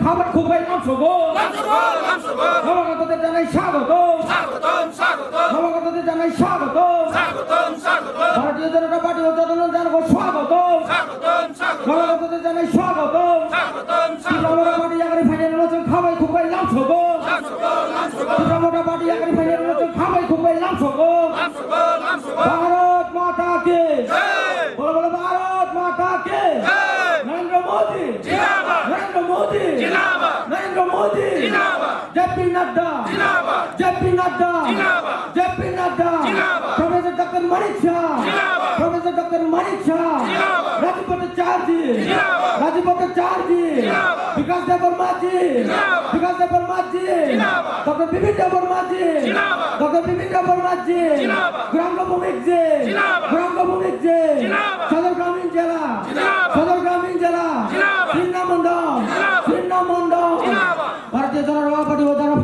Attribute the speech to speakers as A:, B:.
A: খাবার খুবই নবাগতদের জানাই স্বাগত নবাগতদের জানাই স্বাগত ভারতীয় জনতা পার্টি ও জনগণ জানাবো স্বাগত নবাগতদের জানাই স্বাগত পার্টি আগামী ফাইনাল নির্বাচন খাবাই খুবই লাভছব মোটা পার্টি আগামী ফাইনাল নির্বাচন খাবাই খুবই লাভছব भारत माता के बोलो बोलो भारत माता के Narendra Modi Narendra Modi Narendra Modi JP Nadda JP Nadda JP Nadda professor doctor Mani Shah professor doctor Mani Shah Rajiv Bhattacharya Rajiv Bhattacharya Vikas Dev Varma ji Vikas Dev Varma ji doctor Vipin Dev Varma ji doctor Vipin Dev Varma ji ग्राम भूमिक जी ग्राम भूमिक जी सदर ग्रामीण जिला सदर ग्रामीण जिला सिन्ना मंडल भारतीय जनता पार्टी